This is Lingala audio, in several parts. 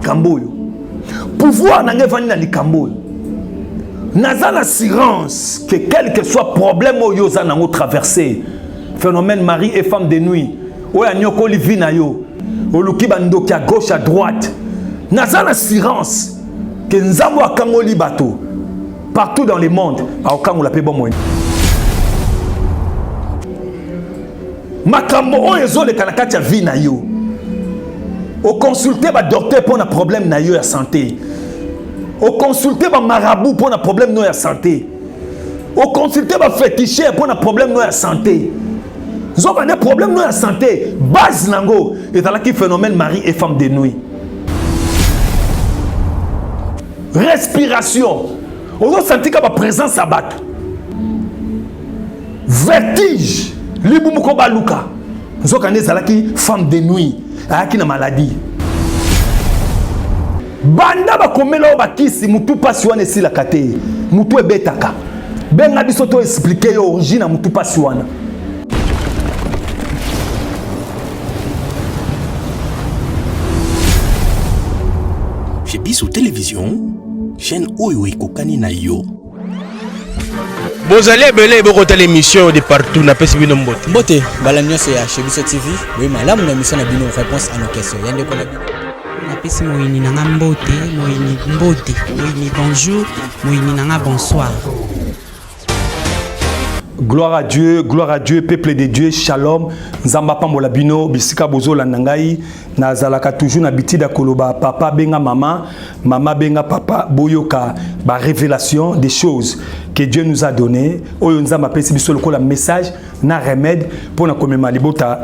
likambo yo. Pouvoir na ngevani na likambo yo. Naza l'assurance que quel que soit problème au yo za nango traversé. Phénomène mari et femme de nuit. Oya nyoko li vi na yo. Oluki bandoki à gauche à droite. Naza l'assurance que nzambo akango li bato partout dans le monde a okango la pe bon moyen. Makambo o ezo le kanakati ya vi na yo. O consulter ba docteur pour un problème na yo ya santé. O consulter ba marabout pour un problème no ya santé. O consulter ba féticheur pour un problème no ya santé. Zo ba des problèmes no ya santé. Base nango et dans la qui phénomène mari et femme de nuit. Respiration. On doit sentir que ma présence abat. Vertige. Libumuko baluka. Zo kane zalaki femme de nuit. Ayaki na maladie. Banda ba komela ba kisi mutu pasi wana si la kate. Mutu ebetaka. Benga biso to expliquer yo origine na mutu pasi wana. Chez Biso Télévision, chaîne Oyo Kokani na yo. Vous allez belé beaucoup l'émission de partout na pesi bino mbote. Mbote balanyo c'est chez Biso TV. Oui, madame na mission na bino réponse à nos questions. Yande ko na bino. Na pesi moyini nanga mbote, moyini bonjour, moyini nanga bonsoir. Gloire à Dieu, peuple de Dieu, shalom. Nzamba pambola bino, bisika bozo la nangai. Nazalaka toujours na bitida koloba papa benga mama, mama benga papa boyoka ba révélation des choses que Dieu nous a donné. Oyo nzamba pesi biso lokola message na remède pour na komema libota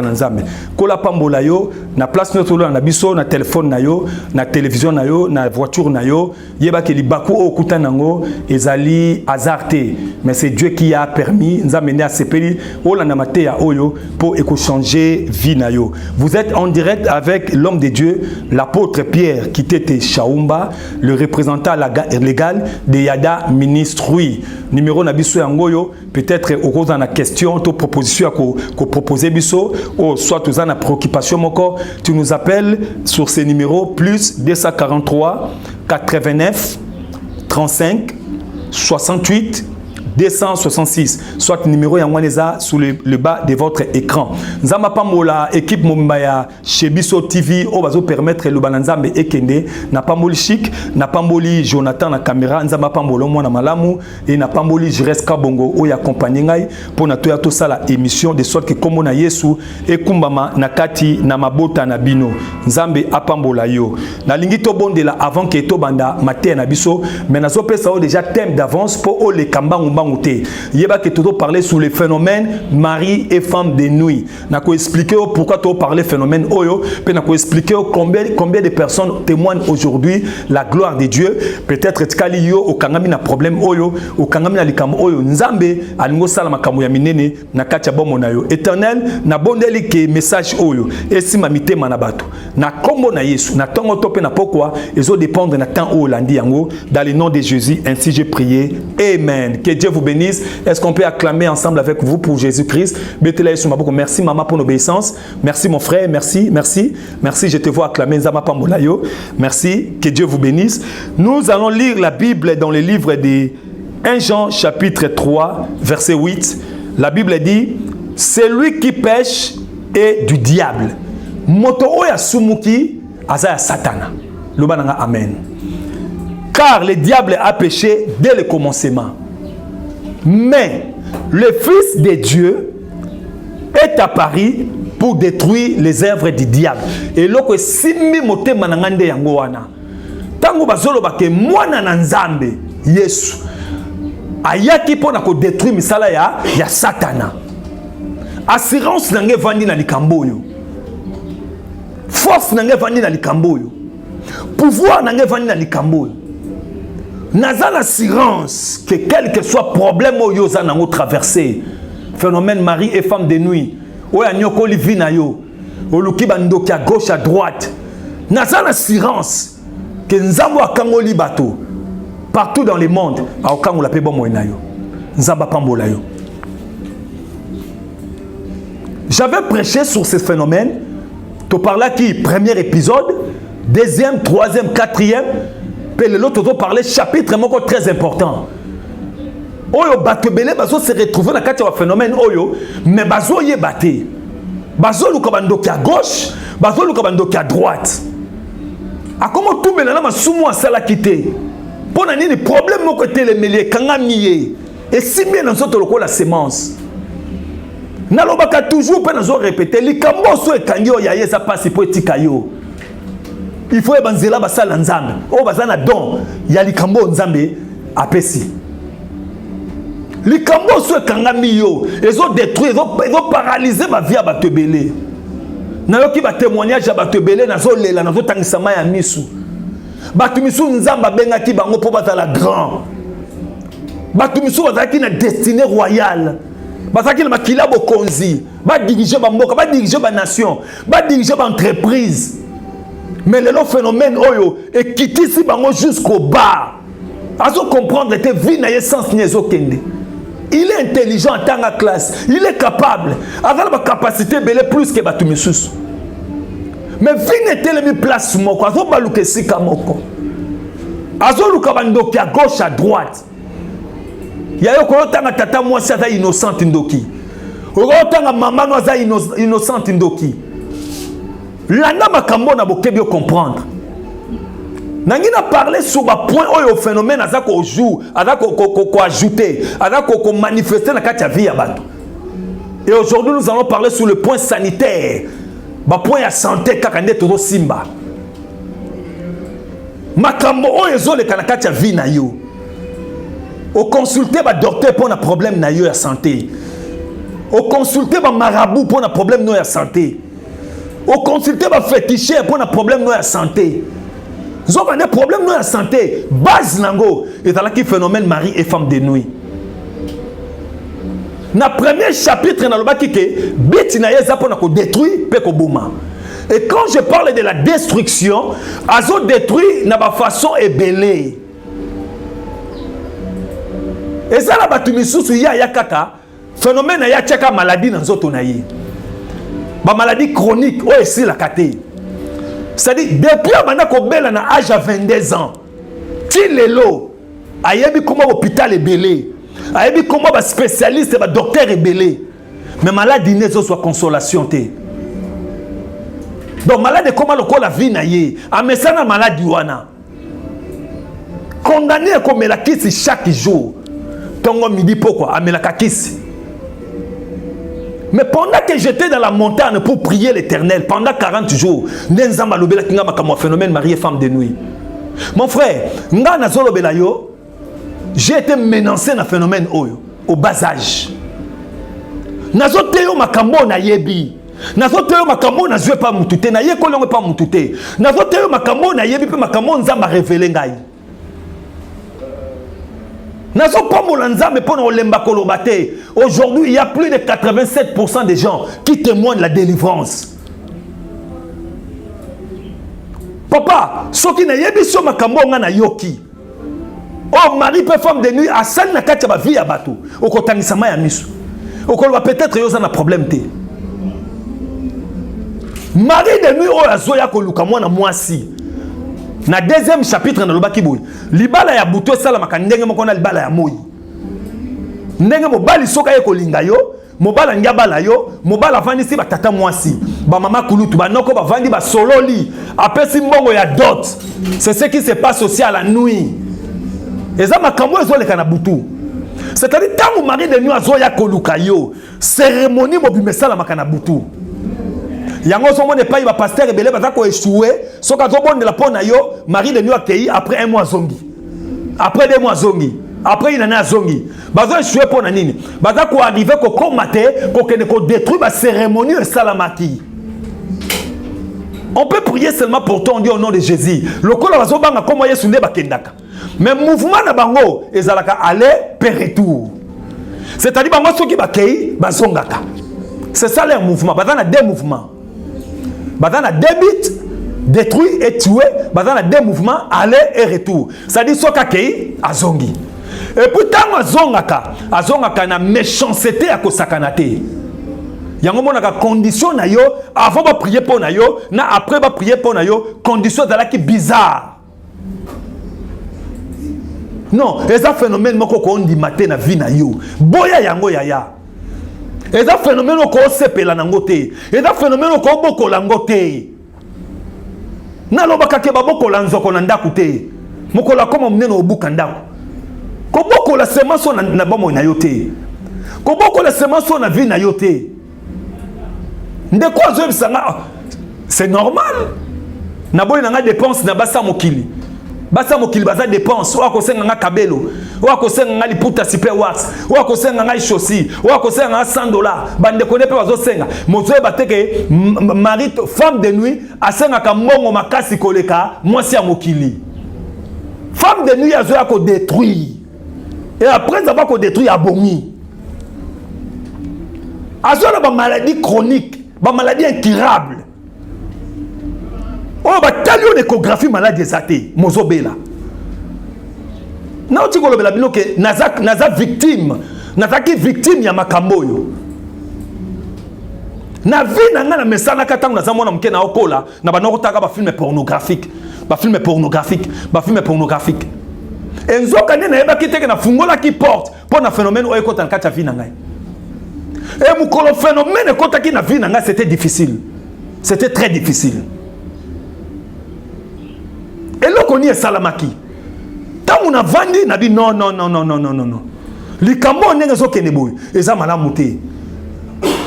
na nzambe. Kola pambola yo na place notre na biso na téléphone na yo, na télévision na yo, na voiture na yo, yeba ke libaku okuta nango ezali hasardé, mais c'est Dieu qui a permis nzambe ne a sepeli ola na mateya oyo pour changer vie na yo. Vous êtes en direct avec l'homme de Dieu, l'apôtre Pierre Kitete Chaumba, le représentant légal de Yada Ministry. Numéro nabiso yangoyo, peut-être au cause de la question, ta proposition qu'on proposer biso, ou soit tu as une préoccupation moko, tu nous appelles sur ces numéros plus 243 89 35 68 266, soit numéro yanwaneza sous le bas de votre écran. Nzamba pamola équipe Mombaya chez Biso TV o bazo permettre le bananzambe ekende na pamboli chic na pamboli Jonathan na caméra nzamba pambolo mwana malamu et na pamboli Jires Kabongo o ya accompagner ngai pour na to ya to sala émission de sorte que comme na Yesu et kumbama na kati na mabota na bino nzambe apambola yo na lingi to bondela avant que to banda matin na biso mais nazo pesa o déjà thème d'avance pour o le kambangumba yeba que tout parler sur les phénomènes mari et femme de nuit. Na ko expliquer pourquoi tu parler phénomène oyo, puis na ko expliquer combien de personnes témoignent aujourd'hui la gloire de Dieu. Peut-être tkali yo o kangami na problème oyo, o kangami na likam oyo nzambe alingo sala makambo ya minene na katia bomo na yo. Éternel na bondeli ke message oyo esima mitema na bato. Na kombo na Yesu, na tongo topé na pokwa ezo dépendre na temps o landi yango dans le nom de Jésus ainsi j'ai prié. Amen. Que Dieu vous bénisse. Est-ce qu'on peut acclamer ensemble avec vous pour Jésus-Christ? Merci maman pour l'obéissance. Merci mon frère. Merci. Je te vois acclamer. Merci. Que Dieu vous bénisse. Nous allons lire la Bible dans le livre de 1 Jean chapitre 3 verset 8. La Bible dit: celui qui pêche est du diable. Moto oya sumuki azaya satana. Lobananga amen. Car le diable a péché dès le commencement. Mais le Fils de Dieu est apparu pour détruire les œuvres du diable. Et loko simi motema na ngande yango wana. Tango bazolo bake mwana na nzambe Yesu ayaki pona ko détruire misala ya satana. Assurance nange vandi na likambo yo. Force nange vandi na likambo yo. Pouvoir nange vandi na likambo yo. Naza l'assurance que quel que soit problème au yoza nango traversé, phénomène mari et femme de nuit, oya nyoko li vi na yo, oluki bandoki à gauche à droite, naza l'assurance que nzambo akango li bato partout dans le monde, a okango la pe bon moyen na yo. Nzamba pambola yo. J'avais prêché sur ce phénomène, tu parlais qui premier épisode deuxième, troisième, quatrième. Puis l'autre doit parler chapitre très important. Oyo batebele bazo se retrouver dans le phénomène oyo, mais bazo yé baté. Bazo lukabandoki à gauche, bazo lukabandoki à droite. A comment tout maintenant ma soumo à sala quitter. Pour nani les problèmes mon côté les mêlés kanga mié. Et si bien dans autres locaux la sémence. Nalobaka toujours pe nazo répéter likambo so ekangi o yaye ça passe pour etikayo. Il faut ebanzela basala nzambe. O bazana don ya likambo nzambe apesi. Likambo so ekangami yo, ils ont détruit, ils ont paralysé ma vie à batebele. Nayoki ba témoignage à batebele nazo lela nazo tangisama ya misu. Batumisu nzamba benga ki bango po batala grand. Batumisu bazaki na destinée royale. Bazaki na makila bokonzi, ba diriger ba mboka, ba diriger ba nation, ba diriger ba entreprise. Mais le phénomène oyo et quitter si bango jusqu'au bas. Azo comprendre que vie na sens niezo kende. Il est intelligent en tant que classe. Il est capable. Avec la capacité belé plus que Batumisus. Mais vie n'est-elle mis place moko. Azo baluke sika moko. Azo lukabandoki à gauche à droite. Yayo kolotanga tata moi ça innocente ndoki. Kolotanga maman no za innocente ndoki. Lana makambo na bokebi comprendre. Nangina parler sur le point où le phénomène a joue, a ajouté, a manifesté dans la vie. Et aujourd'hui, nous allons parler sur le point sanitaire. Le point de santé, kakande todo simba. Makambo o ezo le kanakati vie na yo. O consulter ba docteur pour un problème na yo ya santé. O consulter ba marabout pour un problème no ya santé. O consulter ba féticheur pour un problème no ya santé. Vous avez des problèmes de santé. Base nango. Et dans le phénomène mari et femme de nuit. Dans le premier chapitre, dans le bas qui est bête na yeza pour nous détruire peko bouma. Et quand je parle de la destruction, azo détruit na ba façon ébélée. Et ça la batumisusu ya kaka phénomène ya tchaka maladie dans zoto na yi. Ba maladie chronique o esi la kate. C'est-à-dire, depuis que na âge à 22 ans, Tilelo, ayebi comment l'hôpital est belé, ayebi comment le spécialiste et le docteur est belé. Mais maladie n'est pas consolation. Donc, malade comment la vie na ye, amesana maladie wana. Condamné comme la kisi chaque jour. Tongo midi pourquoi amela kisi. Mais pendant que j'étais dans la montagne pour prier l'Éternel, pendant 40 jours, phénomène marié femme de nuit. Mon frère, j'ai été menacé dans le phénomène au bas âge. Nazoteo makambo na yebi. Nazoteo makambo na zwe pa mutute na ye kolongo pa mutute. Nazoteo makambo na yebi pe makambo nzamba révélé ngai. Aujourd'hui, il y a plus de 87% des gens qui témoignent de la délivrance. Papa, ce qui n'a pas sur ma cambonga na yoki. Oh, mari peut femme de nuit, à san na katia ba vie à bateau. Au kotang sama ya misu. Au kolwa peut-être yoza na problème te. Mari de nuit, oh, azoya koluka mwana mwasi. Na deuxième chapitre na lobaki boy libala ya buto sala makandenge moko na libala ya moyi ndenge mobali soka ye kolinga yo mobala ngabala yo mobala vandi si batata mwasi ba mama kulutu ba noko ba vandi ba sololi apesi mbongo ya dot. C'est ce qui se passe aussi à la nuit. Eza makambo ezo leka na butu. C'est-à-dire tant mari de nuit azoya koluka yo cérémonie mobimesala makana butu. Yango somo ne pas il va pasteur ebele baza ko échouer soka zo bonne la pona yo mari de nuit accueilli après un mois zongi après 2 mois zongi après il en a zongi baza échouer pona nini baza ko arriver ko commater ko kene ko détruire la cérémonie et salamaki. On peut prier seulement pour toi on dit au nom de Jésus lokola bazo banga comme Yesu nde bakendaka mais mouvement na bango ezalaka aller per retour c'est-à-dire bango soki bakei bazongaka c'est ça leur mouvement baza na 2 mouvements. Dans la débit, détruit et tué, dans la deux mouvements, aller et retour. Ça dit soka kei azongi. Et pourtant azongaka na méchanceté à kosakanate. yango mona ka condition na yo avant ba prier pour na yo na après ba prier pour na yo condition qui bizarre. Non, c'est un phénomène moko ko ndi matin na vie na yo. Boya yango yaya. C'est un phénomène ko sepela na ngote. C'est un phénomène ko bokola ngote. Na lobaka ke babokola nzoko na ndaku te. Mokola koma mneno obuka ndaku. Ko bokola semence na bomo na yo te. Ko bokola semence na vie na yo te. Ndeko azo bisanga c'est normal. Na boy na nga dépense na basa mokili. Basa mokili baza dépense wa ko senga nga kabelo wa ko senga nga liputa super wax wa ko senga nga chosi wa ko senga nga $100 bande ko ne pe bazo senga mozoe bateke mari femme de nuit asenga ka mbongo makasi koleka mwasi ya mokili femme de nuit azo ya ko détruire et après ça va ko détruire abomi azo na ba maladie chronique ba maladie incurable. Oh, bah, t'as lu une échographie malade des athées, Mozobela. Na oti kolobela bino ke naza victime, nazaki victime ya makamboyo. Na vie na nga na mesana katango naza mwana mke na okola, na banoko taka ba film pornographique, ba film pornographique. Enzoka nene yeba kiteke na fungola ki porte pour na phénomène oyo kota na kata vie na ngai. Et mukolo phénomène kota ki na vie na nga c'était difficile. C'était très difficile. Et là, on est salamaki. Tant on a vendu, on a dit non. Les cambons n'est pas que neboy. Et ça m'a monté.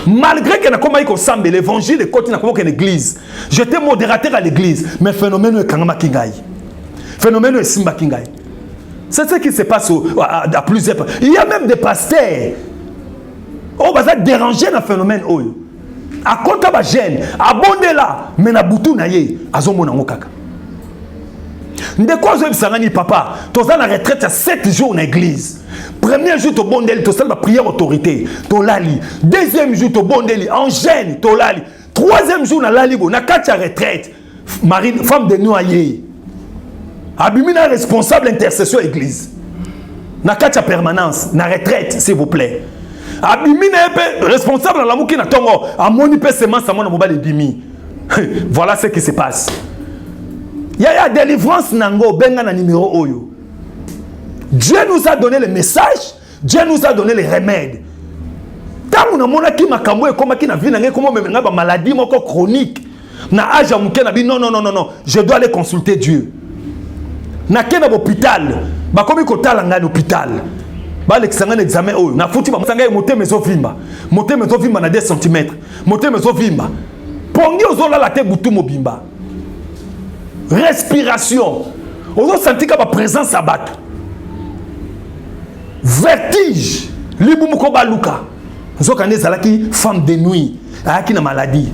Malgré que na semble l'évangile est côté na comme l'église. J'étais modérateur à l'église, mais phénomène est kangama kingai. Phénomène est simba kingai. C'est ce qui se passe à plusieurs. Il y a même des pasteurs. Oh, bah ça déranger le phénomène oh. À côté ba gêne, abondé là, mais na butu na ye, azomo na ngokaka. Ndeko zo bisangani papa, toza na retraite à 7 jours en église. Premier jour to bondeli to salba prière autorité, to lali. Deuxième jour to bondeli en gêne, to lali. Troisième jour na lali bo na katia retraite. Marie femme de noyer. Abimina responsable intercession église. Na katia permanence, na retraite s'il vous plaît. Abimina responsable na lamuki na tongo, amoni pe semence amona mobile bimi. Voilà ce qui se passe. Il y a délivrance nango benga na numéro oyo. Dieu nous a donné le message, Dieu nous a donné les remèdes. Tant on a mona ki makambo e koma ki na vie na ngai koma menga ba maladie moko chronique. Na âge amuke na bi non, je dois aller consulter Dieu. Na kena hôpital, ba komi ko tala nga l'hôpital. Ba l'examen examen oyo, na futi ba sanga moté mezo vimba. Moté mezo vimba na 2 cm. Moté mezo vimba. Pongi ozola la te butu mobimba. Respiration. On a senti que ma présence à battre. Vertige. Libumuko baluka. Nous avons zalaki femme de nuit. Aki na maladie.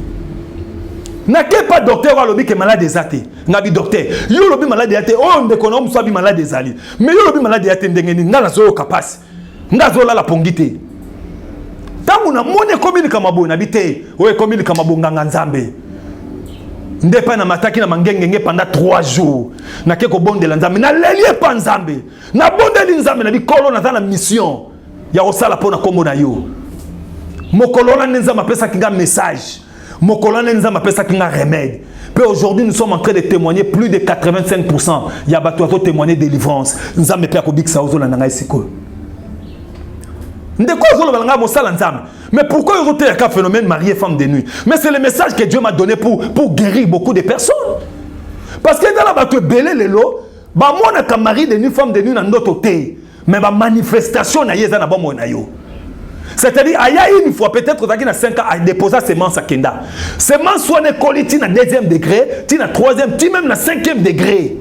N'a pas docteur alobi que malade des athées. N'a bi docteur. Yo lobi malade des athées. Oh ndekona mso bi malade des ali. Mais yo lobi malade des athées ndengeni ngala zo kapasi. Ngazo la pongité. Tangu na mone komili kamabo na bité. Oye komili kamabo nganga nzambe. Ndepa na mataki na mangengenge pendant 3 jours. Na keko bonde la nzambe. Na lelie pa nzambe. Na bonde li nzambe na bikolo na na mission. Ya osala pona kombo na yo. Mokolo na nzambe pesa kinga message. Mokolo na nzambe pesa kinga remède. Puis aujourd'hui nous sommes en train de témoigner plus de 85%. Ya bato to témoigner délivrance. Nzambe pe akobikisa ozola na ngai siko. Mais pourquoi il y a un phénomène marié femme de nuit? Mais c'est le message que Dieu m'a donné pour guérir beaucoup de personnes. Parce que dans la bateau belé les lots, bah moi on a mari de nuit femme de nuit dans notre côté, mais ma manifestation na yeza na bon na yo. C'est-à-dire il y a une fois peut-être qu'il y a 5 ans à déposer semence à Kenda. Semence soit ne qualité na 2e degré, ti na 3e, ti même na 5e degré.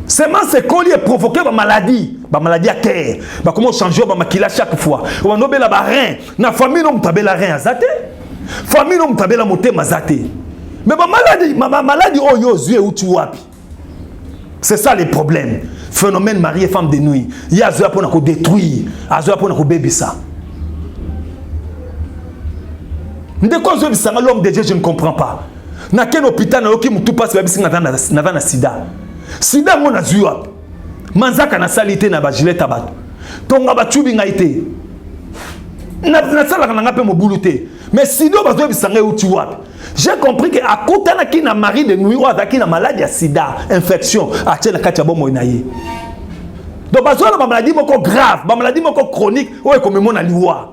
Semence c'est collier provoquer ma maladie à cœur. Bah comment changer ma maquillage chaque fois. On a la rein. Na famille non tabela rein azate. Famille non tabela moté mazate. Mais ma maladie oh yo zue ou tu wapi. C'est ça le problème. Phénomène mari et femme de nuit. Il y a zue pour na ko détruire, azue pour na ko bébisa. Ndeko zue bisanga l'homme de Dieu je ne comprends pas. Na quel hôpital na oki mutu passe babisi na sida. Sida mon azua manzaka na salite na bajileta bato tonga bachubi ngaite na sala kana ngape mobuluté mais sinon bazo bisanga uti wapi. J'ai compris que à côté na ki na mari de nuit ou qui na maladie ya sida infection a tela kati ya bomo na ye. Donc bazo na ba maladie moko grave, ba maladie moko chronique o e comme mona liwa.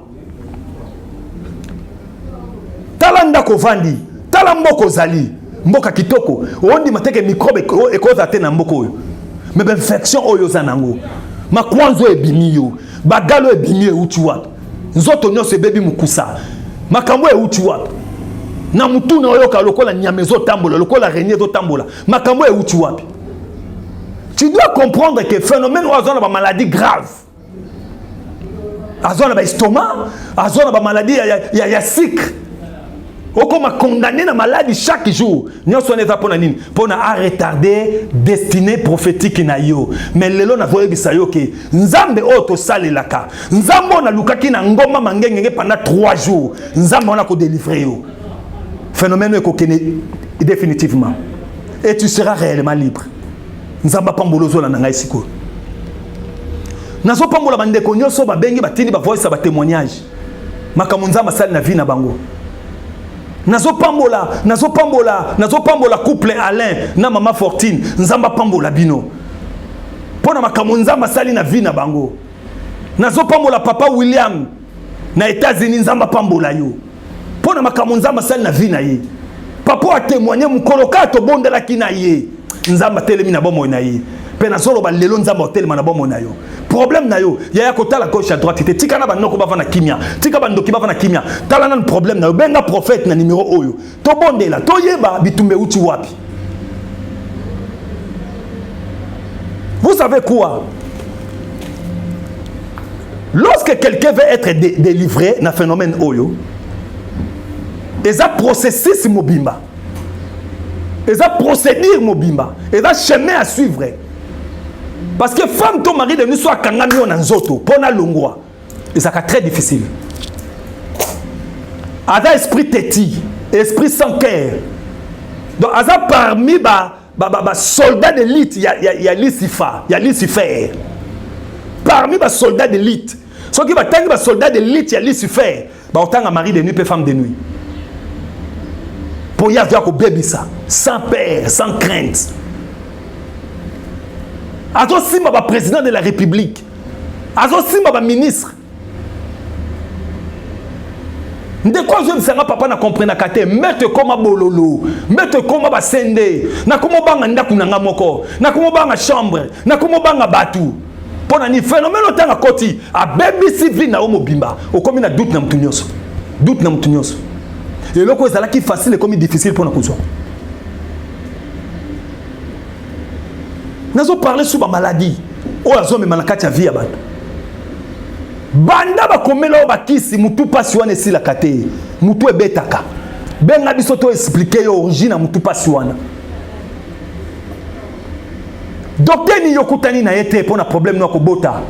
Talanda ko vandi, talamboko zali, mboka kitoko, ondi mateke microbe e koza te na mboko yo. Mais infection oyo zanango. Makwanzo e bimiyo, bagalo e bimiyo uti wapi. Nzoto nyose bebi mukusa. Makambo e uti wapi. Na mutu na oyoka lokola nyamezo tambola, lokola renier zo tambola. Makambo e uti wapi. Tu dois comprendre que phénomène oyo azona ba maladie grave. Azona ba estomac, azona ba maladie ya sucre. Okoma condamné na maladie chaque jour. Nyonso neza pona nini? Pona a retarder destinée prophétique na yo. Mais lelo na voye bisayo ke nzambe oto salelaka. Nzambe na lukaki na ngoma mangenge pendant 3 jours. Nzambe on a ko délivrer yo. Phénomène ko kene définitivement. Et tu seras réellement libre. Nzamba pambolozo la nanga isiko. Nazo pambola bandeko nyonso ba bengi batini ba voice ba témoignage. Makamunza masali na vie na bango. Nazo pambola couple Alain na mama Fortune nzamba pambola bino pona makambo nzamba sali na vie na bango. Nazo pambola papa William na États-Unis nzamba pambola yo pona makambo nzamba sali na vie na ye. Papa a témoigné mukoloka to bondela kina ye nzamba telemi na bomo na ye pe na solo ba lelo nzamba telema na bomo na yo. Problème na yo ya kota la gauche à droite te tika na banoko ba na kimia tika bandoki ba na kimia tala na problème na yo benga prophète na numéro oyo to bondela to yeba bitumbe uti wapi. Vous savez quoi? Lorsque quelqu'un veut être délivré na phénomène oyo eza processus mobimba eza procédure mobimba eza chemin à suivre. Parce que femme ton mari de nous soit kangami on nzoto pona longwa et ça très difficile. Ada esprit têtu, esprit sans cœur. Donc ada parmi ba soldats d'élite il y a Lucifer. Parmi ba soldats d'élite. Ceux qui va tangi ba soldats d'élite il y a Lucifer. Ba otanga mari de nuit et femme de nuit. Pour y avoir ko bébé ça, sans peur, sans crainte. Azo simba ba président de la République. Azo simba ba ministre. Ndeko je msanga papa na comprendre kate mette koma bololo, mette koma ba sende, na komo banga ndaku nanga moko, na komo banga chambre, na komo banga batu. Pona ni phénomène otanga koti, a baby civil na omo bimba, okomi na doute na mtu nyonso. Doute na mtu nyonso. Et loko ezala ki facile comme difficile pour na kozwa. Nazo parler sur ma maladie. O azo me malakati ya vie ya bato. Banda ba komela ba kisi mutu pasi wana si la kate. Mutu ebetaka. Benga biso to expliquer yo origine mutu pasi wana. Docteur ni yokutani na yete pona problème no ko bota.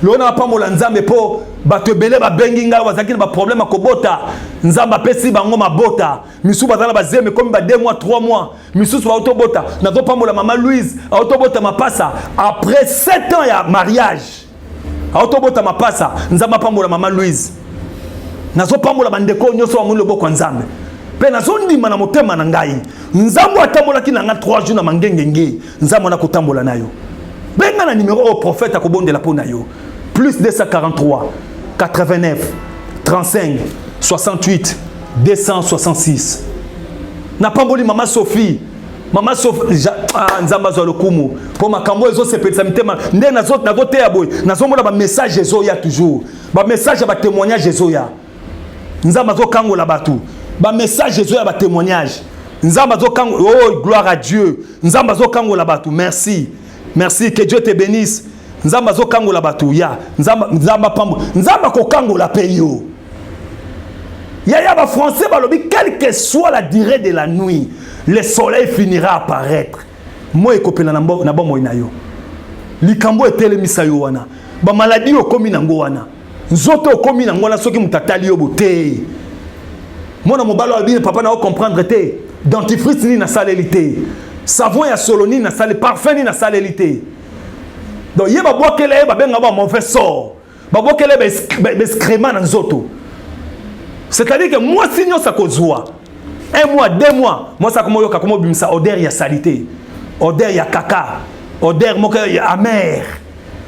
Lona pa mo la nzambe po bato ebele ba bengi nga bazaki na ba problème ko bota. Nzamba pesi bango mabota. Misu bazala bazeme comme ba 2 mois 3 mois. Misu ba autobota. Nazo pa mo la maman Louise autobota mapasa après 7 ans ya mariage. Autobota mapasa nzamba pa mo la maman Louise. Nazo pa mo la bandeko nyoso wa mulebo kwa nzambe. Pe nazo ndima na motema na ngai. Nzambo atambola ki na nga 3 jours na mangengenge. Nzambo na kotambola nayo. Benga na numéro au prophète akobondela po na yo. Plus 243 89 35 68 266. Na pamboli mama Sophie. Mama Sophie nzamba zo lokumu. Po makambo ezo sepelisa mitema nde nazo te ya boy. Nazo mona ba message ezo ya toujours. Ba message ba témoignage ezo ya. Nzamba zo kangola batu. Ba message ezo ya ba témoignage. Nzamba zo kango oh gloire à Dieu. Nzamba zo kangola batu. Merci. Merci que Dieu te bénisse. Nzamba zo kangola batu ya. Nzamba pambo. Nzamba ko kangola peyo. Yaya ba français ba lobi quelle que soit la durée de la nuit, le soleil finira à apparaître. Moi ekopela na bomo ina yo. Likambo etelemisa yo wana. Ba maladie okomi nango wana. Nzoto okomi nango wana soki mutatali yo bote. Mona mobalo abi papa na comprendre te. Dentifrice ni na salelité. Savon ya soloni na sale parfum ni na salelité. Donc yeba boakele ba benga ba mauvais sort. babokele beskrema na nzoto. C'est-à-dire que moi sinon ça kozwa 1 mois 2 mois moi ça comme yoka comme bimisa odeur ya salité, odeur ya caca, odeur moko ya amer.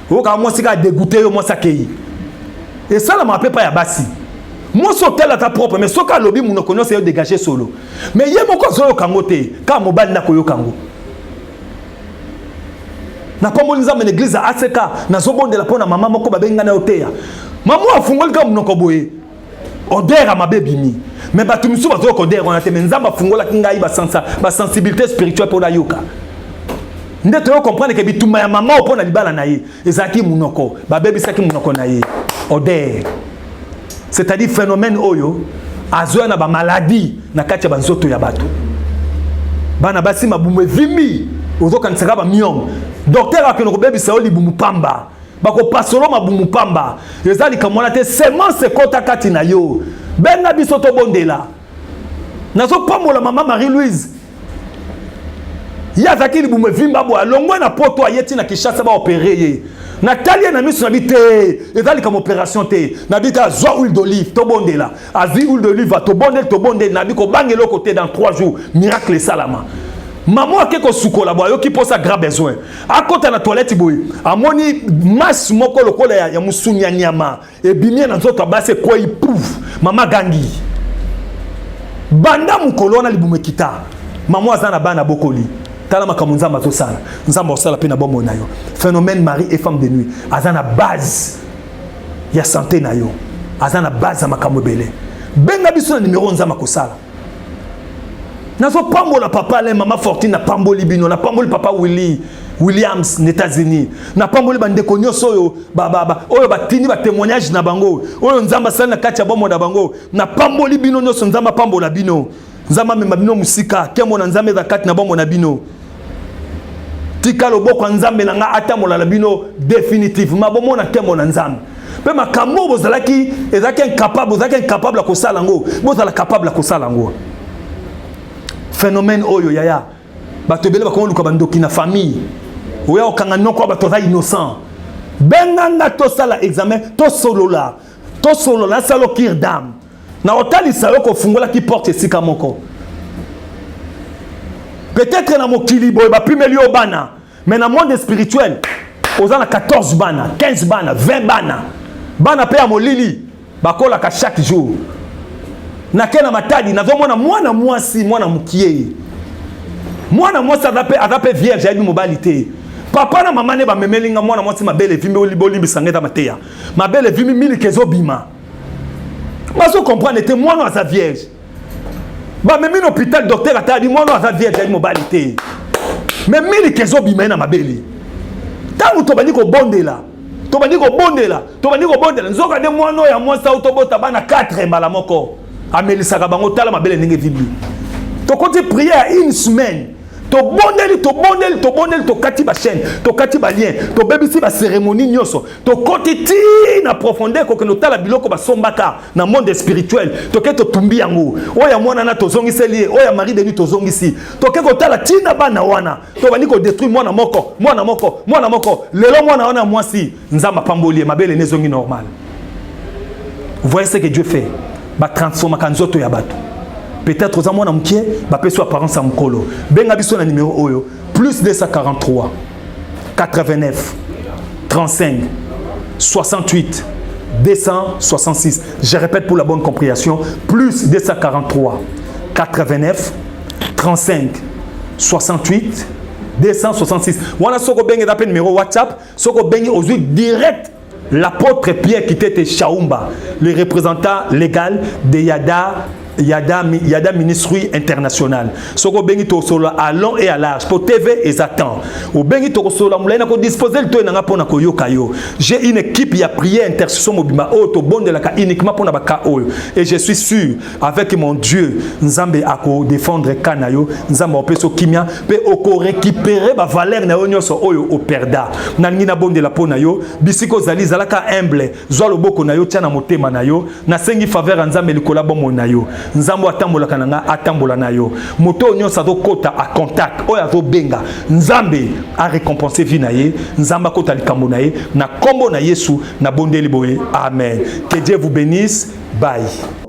Oka moi sika dégoûté moi ça kei. Et ça ne m'appelle pas ya basi. Moi sotel à ta propre mais soka lobby mon kono c'est dégager solo. Mais yé moko zo yokango te ka mobali na koyo kango. Na pas mon nzambe l'église à ACK na zobonde la pona maman moko babenga na oteya. Maman afungoli ka munoko boye. Odeur à ma bébé. Mais batu misu bazo odeur on a te nzamba fungola kingai ba sensibilité spirituelle pour la yoka. Nde to comprendre que bituma ya maman opona libala na ye ezaki munoko ba bébé saki munoko na ye odeur. C'est-à-dire phénomène oyo azoya na ba maladie na kati ya banzoto ya bato. Bana basi mabumu vimi ozoka nsaka ba myom. Docteur akenoko bébé sa oli bumu pamba. Bako pasolo mabumu pamba ezali kamona te semence kota kati na yo benga biso to bondela nazo pamola mama Marie-Louise ya zakili bumu vimba bo alongwe na poto ayeti na Kishasa ba opérer ye Natalia na miso na bité ezali comme opération te na bita zo huile d'olive to bondela azi huile d'olive to bondel na biko bangelo côté dans 3 jours miracle salama. Maman a quelque sukola boyo qui pose à grand besoin. À côté de la toilette boy, amoni mas moko lokola ya musunya nyama et bimia na nzoto ba c'est quoi il pouf. Maman gangi. Banda mukolo na libume kita. Maman azana bana bokoli. Tala makamunza mazo sana. Nzamba osala pe na bombo na yo. Phénomène mari et femme de nuit. Azana base ya santé na yo. Azana base ya makamobele. Benga biso na numéro nzamba kosala. Nazo pambola papa le mama Fortune na pamboli bino na pamboli papa Williams aux États-Unis na pamboli bande konyo soyo oyo batini ba témoignage na bango oyo nzamba sala na kati ya bomo na bango na pamboli bino nyoso nzamba pambola bino nzamba mema bino musika kemo na nzambe za kati na bomo na bino tika loboko nzambe na nga atamola la bino définitivement bomo na kemo na nzambe pe makambo bozalaki ezaki incapable ko sala ngo bozala capable ko sala ngo. Phénomène oyo yaya batobele bakoma luka bandoki na famille oya okanga noko bato za innocent benganga to sala examen to solola salo kir dam na otali salo ko fungola ki porte sika moko peut-être na mokili boy ba primeli obana mais na monde spirituel ozana 14 bana 15 bana 20 bana pe ya molili bakola ka chaque jour. Na kena matadi nazomona mwana mwasi mwana mukie mwana mwasi adape vierge ya mobilité papa na mama ne ba memelinga mwana mwasi mabele vimbe oliboli sangeta mateya mabele vimi mili kezo bima baso comprendre te mwana sa vierge ba memi no hôpital docteur atadi mwana sa vierge ya mobilité mais mili kezo bima na mabele tangu to bani ko bondela nzoka de mwana ya mwasi autobota bana 4 mbala moko amelisaka bango tala mabele ndenge vimbi to konti prière une semaine to bondeli to kati ba chaîne to kati ba lien to bebisi ba cérémonie nyoso to konti ti na profondeur ko que no tala biloko ba sombaka na monde spirituel to ke to tumbi yango oya mwana na to zongiseli oya mari de nuit to zongisi to ke ko tala tina bana wana to bani ko détruire mwana moko lelo mwana wana mwasi nzamba pamboli mabele ne zongi normal. Vous voyez ce que Dieu fait. Ba transforma kanzoto ya bato peut-être aux amona mkie ba peso apparence amkolo benga biso na numéro oyo plus 243 89 35 68 266. Je répète pour la bonne compréhension, plus 243 89 35 68 266. Wana soko benga d'appel numéro WhatsApp, soko benga aux direct. L'apôtre Pierre qui était Chaoumba, le représentant légal de Yada Ministry International. Soko bengi to solo à long et à large pour TV et Satan. Au bengi to solo moulay na ko disposer le to na pona ko yokayo. J'ai une équipe ya prière intercession mobima auto bon de la ka uniquement pour na baka oyo. Et je suis sûr avec mon Dieu nzambe ako défendre kanayo, nzambe opeso kimia pe oko récupérer ba valeur na yo nyoso oyo o perda. Na ngina bon de la pona yo, bisiko zali zalaka humble, zo loboko na yo tia na motema na yo, na sengi faveur nzambe likola bon na yo. nzambo atambola kananga atambola na yo moto nyonso azokota a contact oyo azobenga nzambe a récompenser vie na ye nzamba kota likambo na ye na kombo na Yesu na bondeli boye amen. Que Dieu vous bénisse. Bye.